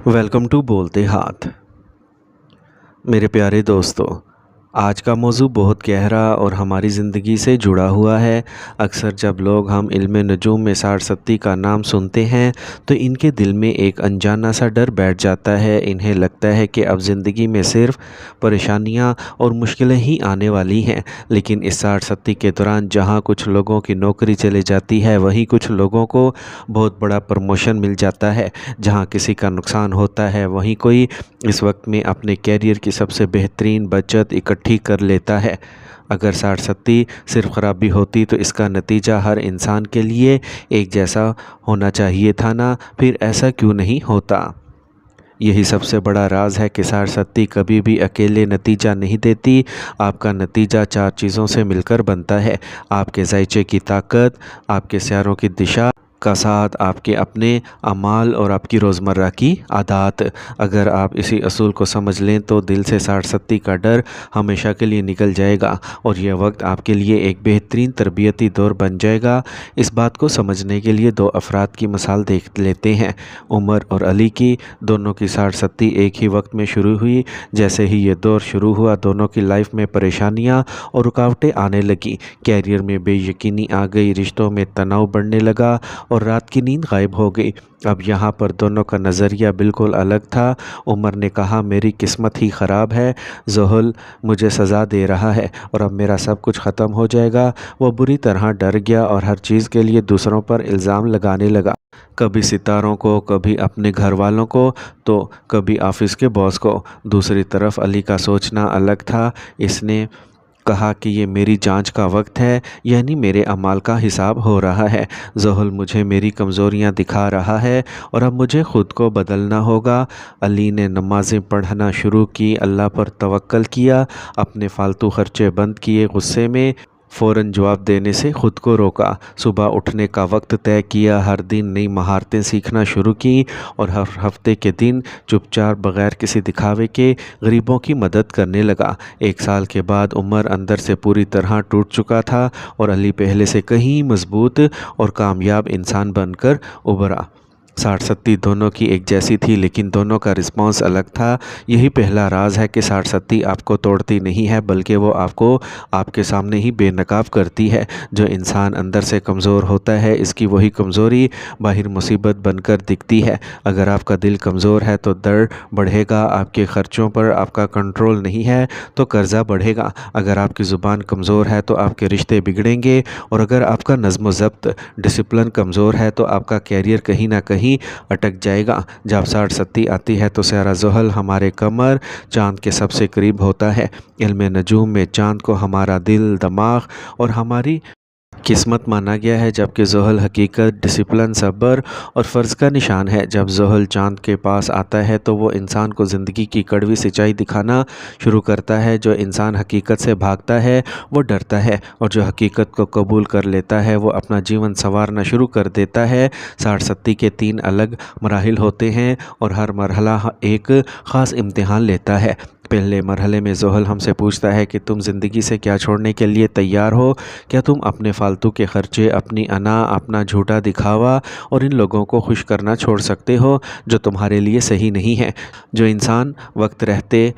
Welcome to बोलते हाथ। मेरे प्यारे दोस्तों, आज का मौजू बहुत गहरा और हमारी ज़िंदगी से जुड़ा हुआ है। अक्सर जब लोग हम इल्म नजूम में 60 का नाम सुनते हैं तो इनके दिल में एक अनजाना सा डर बैठ जाता है। इन्हें लगता है कि अब ज़िंदगी में सिर्फ परेशानियां और मुश्किलें ही आने वाली हैं। लेकिन इस 60 के दौरान जहां कुछ लोगों की नौकरी चली जाती है, वहीं कुछ लोगों को बहुत बड़ा प्रमोशन मिल जाता है। जहां किसी का नुकसान होता है, वहीं कोई इस वक्त में अपने कैरियर की सबसे बेहतरीन बचत इकट्ठी कर लेता है। अगर 60 सिर्फ ख़राबी होती तो इसका नतीजा हर इंसान के लिए एक जैसा होना चाहिए था ना, फिर ऐसा क्यों नहीं होता। यही सबसे बड़ा राज है कि 60 कभी भी अकेले नतीजा नहीं देती। आपका नतीजा 4 चीज़ों से मिलकर बनता है: आपके ज़ायचे की ताकत, आपके स्यारों की दिशा का साथ, आपके अपने अमाल और आपकी रोज़मर्रा की आदत। अगर आप इसी असूल को समझ लें तो दिल से 60 का डर हमेशा के लिए निकल जाएगा और यह वक्त आपके लिए एक बेहतरीन तरबियती दौर बन जाएगा। इस बात को समझने के लिए 2 अफराद की मिसाल देख लेते हैं, उमर और अली की। दोनों की 60 एक ही वक्त में शुरू हुई। जैसे ही ये दौर शुरू हुआ, दोनों की लाइफ में परेशानियां और रुकावटें आने लगी। कैरियर में बेयकीनी आ गई, रिश्तों में तनाव बढ़ने लगा और रात की नींद गायब हो गई। अब यहाँ पर दोनों का नज़रिया बिल्कुल अलग था। उमर ने कहा, मेरी किस्मत ही ख़राब है, ज़ोहल मुझे सज़ा दे रहा है और अब मेरा सब कुछ ख़त्म हो जाएगा। वो बुरी तरह डर गया और हर चीज़ के लिए दूसरों पर इल्ज़ाम लगाने लगा। कभी सितारों को, कभी अपने घर वालों को, तो कभी ऑफिस के बॉस को। दूसरी तरफ अली का सोचना अलग था। इसने कहा कि ये मेरी जांच का वक्त है, यानी मेरे अमाल का हिसाब हो रहा है। ज़ोहल मुझे मेरी कमज़ोरियां दिखा रहा है और अब मुझे ख़ुद को बदलना होगा। अली ने नमाज़ें पढ़ना शुरू की, अल्लाह पर तवक्ल किया, अपने फालतू खर्चे बंद किए, गुस्से में फ़ौरन जवाब देने से ख़ुद को रोका। सुबह उठने का वक्त तय किया, हर दिन नई महारतें सीखना शुरू की और हर हफ्ते के दिन चुपचाप बग़ैर किसी दिखावे के गरीबों की मदद करने लगा। 1 साल के बाद उमर अंदर से पूरी तरह टूट चुका था और अली पहले से कहीं मजबूत और कामयाब इंसान बनकर उभरा। 60 दोनों की एक जैसी थी, लेकिन दोनों का रिस्पांस अलग था। यही पहला राज है कि 60 आपको तोड़ती नहीं है, बल्कि वो आपको आपके सामने ही बेनकाब करती है। जो इंसान अंदर से कमज़ोर होता है, इसकी वही कमज़ोरी बाहर मुसीबत बनकर दिखती है। अगर आपका दिल कमज़ोर है तो दर्द बढ़ेगा, आपके ख़र्चों पर आपका कंट्रोल नहीं है तो कर्ज़ा बढ़ेगा। अगर आपकी ज़ुबान कमज़ोर है तो आपके रिश्ते बिगड़ेंगे और अगर आपका नज़्म ज़ब्त डिसिप्लिन कमज़ोर है तो आपका कैरियर कहीं ना कहीं अटक जाएगा। जब 60 आती है तो सारा ज़ोहल हमारे कमर चांद के सबसे करीब होता है। इल्म नजूम में चांद को हमारा दिल, दिमाग और हमारी किस्मत माना गया है, जबकि ज़ोहल हकीकत, डिसिप्लिन, सब्र और फ़र्ज़ का निशान है। जब ज़ोहल चांद के पास आता है तो वो इंसान को ज़िंदगी की कड़वी सच्चाई दिखाना शुरू करता है। जो इंसान हकीकत से भागता है वो डरता है और जो हकीकत को कबूल कर लेता है वो अपना जीवन संवारना शुरू कर देता है। 60 के 3 अलग मराहिल होते हैं और हर मरहला एक ख़ास इम्तिहान लेता है। पहले मरहले में ज़ोहल हमसे पूछता है कि तुम ज़िंदगी से क्या छोड़ने के लिए तैयार हो? क्या तुम अपने फालतू के ख़र्चे, अपनी अना, अपना झूठा दिखावा और इन लोगों को खुश करना छोड़ सकते हो जो तुम्हारे लिए सही नहीं है? जो इंसान वक्त रहते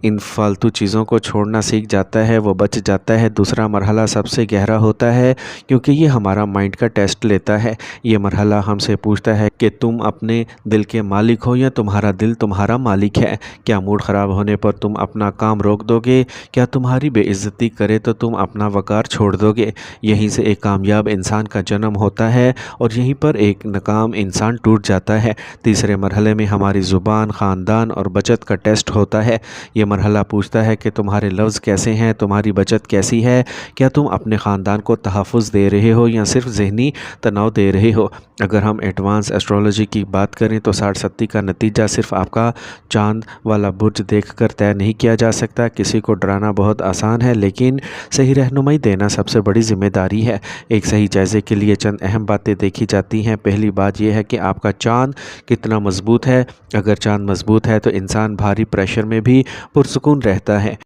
इन फालतू चीज़ों को छोड़ना सीख जाता है वो बच जाता है। दूसरा मरहला सबसे गहरा होता है क्योंकि ये हमारा माइंड का टेस्ट लेता है। ये मरहला हमसे पूछता है कि तुम अपने दिल के मालिक हो या तुम्हारा दिल तुम्हारा मालिक है। क्या मूड ख़राब होने पर तुम अपना काम रोक दोगे? क्या तुम्हारी बेइज्जती करे तो तुम अपना वक़ार छोड़ दोगे? यहीं से एक कामयाब इंसान का जन्म होता है और यहीं पर एक नाकाम इंसान टूट जाता है। तीसरे मरहले में हमारी ज़ुबान, ख़ानदान और बचत का टेस्ट होता है। ये मरहला पूछता है कि तुम्हारे लफ्ज़ कैसे हैं, तुम्हारी बचत कैसी है? क्या तुम अपने ख़ानदान को तहफ़्फ़ुज़ दे रहे हो या सिर्फ ज़हनी तनाव दे रहे हो? अगर हम एडवांस एस्ट्रोलॉजी की बात करें तो 60 का नतीजा सिर्फ आपका चांद वाला बुर्ज देखकर तय नहीं किया जा सकता। किसी को डराना बहुत आसान है, लेकिन सही रहनुमाई देना सबसे बड़ी ज़िम्मेदारी है। एक सही जायज़े के लिए चंद अहम बातें देखी जाती हैं। पहली बात यह है कि आपका चांद कितना मजबूत है। अगर चांद मजबूत है तो इंसान भारी प्रेशर में भी पुरसुकून रहता है।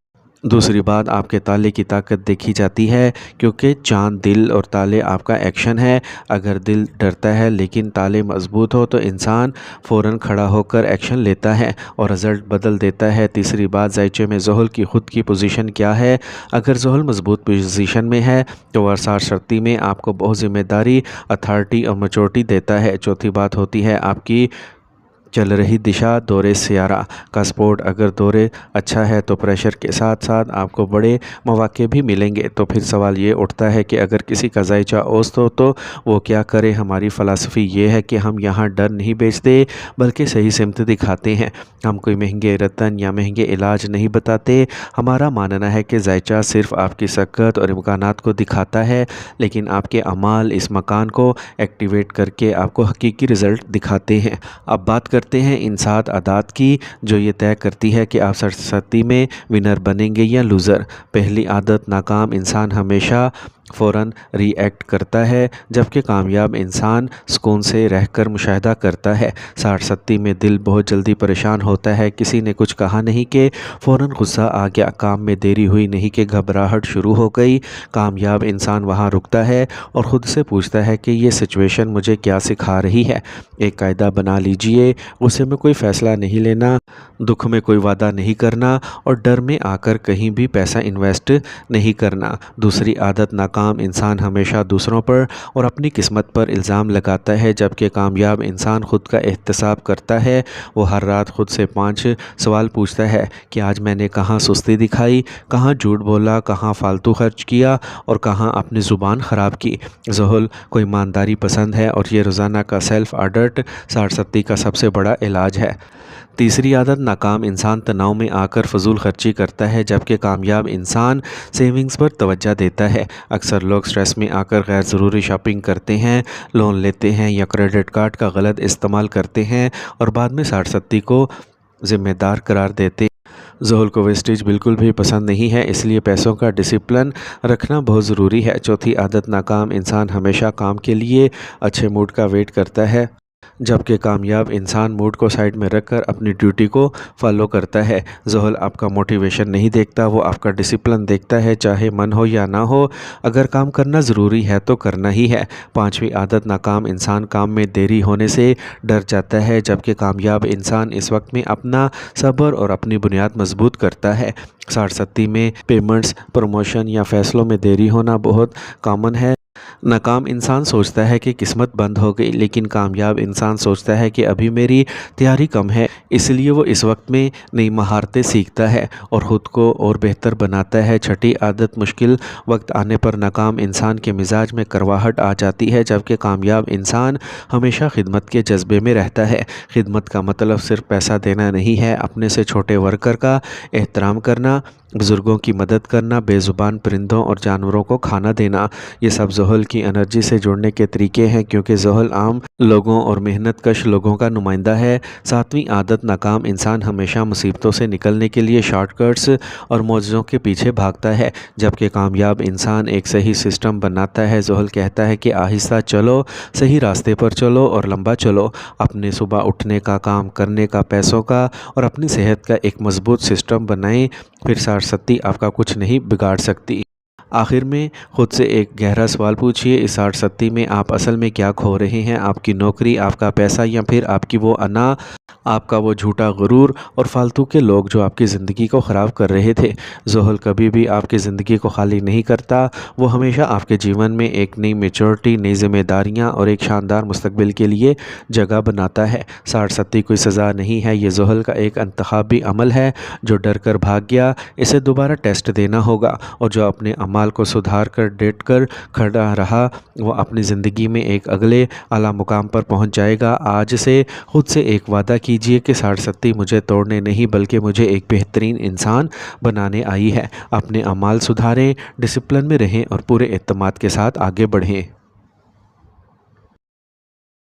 दूसरी बात, आपके ताले की ताकत देखी जाती है क्योंकि चाँद, दिल और ताले आपका एक्शन है। अगर दिल डरता है लेकिन ताले मजबूत हो तो इंसान फ़ौरन खड़ा होकर एक्शन लेता है और रिज़ल्ट बदल देता है। तीसरी बात, ज़ायचे में ज़ुहल की ख़ुद की पोजीशन क्या है। अगर ज़ुहल मजबूत पोजीशन में है तो वह सरसती में आपको बहुत ज़िम्मेदारी, अथॉरिटी और मैच्योरिटी देता है। चौथी बात होती है आपकी चल रही दिशा, दौरे सियारा का सपोर्ट। अगर दौरे अच्छा है तो प्रेशर के साथ साथ आपको बड़े मौके भी मिलेंगे। तो फिर सवाल ये उठता है कि अगर किसी का ज़ायचा औस्त हो तो वो क्या करे। हमारी फ़लसफ़ी ये है कि हम यहाँ डर नहीं बेचते बल्कि सही सिमत दिखाते हैं। हम कोई महंगे रतन या महंगे इलाज नहीं बताते। हमारा मानना है कि ज़ायचा सिर्फ़ आपकी सकत और इम्कानात को दिखाता है, लेकिन आपके अमाल इस मकान को एक्टिवेट करके आपको हकीकी रिज़ल्ट दिखाते हैं। अब बात करते हैं इन 7 आदत की जो ये तय करती है कि आप सरसती में विनर बनेंगे या लूज़र। पहली आदत, नाकाम इंसान हमेशा फ़ौरन रिएक्ट करता है जबकि कामयाब इंसान सुकून से रहकर मुशाहिदा करता है। सरसती में दिल बहुत जल्दी परेशान होता है। किसी ने कुछ कहा नहीं कि फ़ौरन गुस्सा आ गया, काम में देरी हुई नहीं कि घबराहट शुरू हो गई। कामयाब इंसान वहाँ रुकता है और ख़ुद से पूछता है कि ये सिचुएशन मुझे क्या सिखा रही है। एक कायदा बना लीजिए, गुस्से में कोई फ़ैसला नहीं लेना, दुख में कोई वादा नहीं करना और डर में आकर कहीं भी पैसा इन्वेस्ट नहीं करना। दूसरी आदत, नाकाम इंसान हमेशा दूसरों पर और अपनी किस्मत पर इल्ज़ाम लगाता है जबकि कामयाब इंसान ख़ुद का एहतसाब करता है। वो हर रात ख़ुद से 5 सवाल पूछता है कि आज मैंने कहाँ सुस्ती दिखाई, कहाँ झूठ बोला, कहाँ फालतू खर्च किया और कहाँ अपनी ज़ुबान ख़राब की। ज़ुहल को ईमानदारी पसंद है और ये रोज़ाना का सेल्फ़ ऑडिट सरसती का सबसे बड़ा इलाज है। तीसरी आदत, नाकाम इंसान तनाव में आकर फजूल खर्ची करता है जबकि कामयाब इंसान सेविंग्स पर तवज्जो देता है। अक्सर लोग स्ट्रेस में आकर गैर ज़रूरी शॉपिंग करते हैं, लोन लेते हैं या क्रेडिट कार्ड का गलत इस्तेमाल करते हैं और बाद में सरसती को ज़िम्मेदार करार देते हैं। ज़ुहल को वेस्टेज बिल्कुल भी पसंद नहीं है, इसलिए पैसों का डिसिप्लिन रखना बहुत ज़रूरी है। चौथी आदत, नाकाम इंसान हमेशा काम के लिए अच्छे मूड का वेट करता है जबकि कामयाब इंसान मूड को साइड में रखकर अपनी ड्यूटी को फॉलो करता है। ज़ुहल आपका मोटिवेशन नहीं देखता, वो आपका डिसिप्लिन देखता है, चाहे मन हो या ना हो। अगर काम करना ज़रूरी है तो करना ही है। पांचवी आदत, नाकाम इंसान काम में देरी होने से डर जाता है जबकि कामयाब इंसान इस वक्त में अपना सब्र और अपनी बुनियाद मजबूत करता है। सरसती में पेमेंट्स, प्रमोशन या फैसलों में देरी होना बहुत कॉमन है। नाकाम इंसान सोचता है कि किस्मत बंद हो गई, लेकिन कामयाब इंसान सोचता है कि अभी मेरी तैयारी कम है, इसलिए वो इस वक्त में नई महारतें सीखता है और ख़ुद को और बेहतर बनाता है। छठी आदत, मुश्किल वक्त आने पर नाकाम इंसान के मिजाज में करवाहट आ जाती है जबकि कामयाब इंसान हमेशा खिदमत के जज्बे में रहता है। खिदमत का मतलब सिर्फ पैसा देना नहीं है, अपने से छोटे वर्कर का एहतराम करना, बुज़ुर्गों की मदद करना, बेज़ुबान परिंदों और जानवरों को खाना देना। ये सब ज़ुहल की एनर्जी से जुड़ने के तरीके हैं क्योंकि ज़ुहल आम लोगों और मेहनत कश लोगों का नुमाइंदा है। सातवीं आदत, नाकाम इंसान हमेशा मुसीबतों से निकलने के लिए शॉर्टकट्स और मौजज़ों के पीछे भागता है जबकि कामयाब इंसान एक सही सिस्टम बनाता है। ज़ुहल कहता है कि आहिस्ता चलो, सही रास्ते पर चलो और लंबा चलो। अपने सुबह उठने का, काम करने का, पैसों का और अपनी सेहत का एक मजबूत सिस्टम बनाएं, फिर सरसती आपका कुछ नहीं बिगाड़ सकती। आखिर में ख़ुद से एक गहरा सवाल पूछिए, इस सरसती में आप असल में क्या खो रहे हैं? आपकी नौकरी, आपका पैसा या फिर आपकी वो अना, आपका वो झूठा गुरूर और फालतू के लोग जो आपकी ज़िंदगी को ख़राब कर रहे थे। ज़ुहल कभी भी आपकी ज़िंदगी को खाली नहीं करता, वो हमेशा आपके जीवन में एक नई मैच्योरिटी, नई जिम्मेदारियाँ और एक शानदार मुस्तकबिल के लिए जगह बनाता है। सरसती कोई सज़ा नहीं है, ये ज़ुहल का एक इंतखाबी अमल है। जो डर कर भाग गया, इसे दोबारा टेस्ट देना होगा और जो अपने अमाल को सुधार कर डट कर खड़ा रहा, वो अपनी ज़िंदगी में एक अगले आला मुकाम पर पहुँच जाएगा। आज से खुद से एक वादा कीजिए कि सरसती मुझे तोड़ने नहीं बल्कि मुझे एक बेहतरीन इंसान बनाने आई है। अपने अमाल सुधारें, डिसिप्लिन में रहें और पूरे एतमाद के साथ आगे बढ़ें।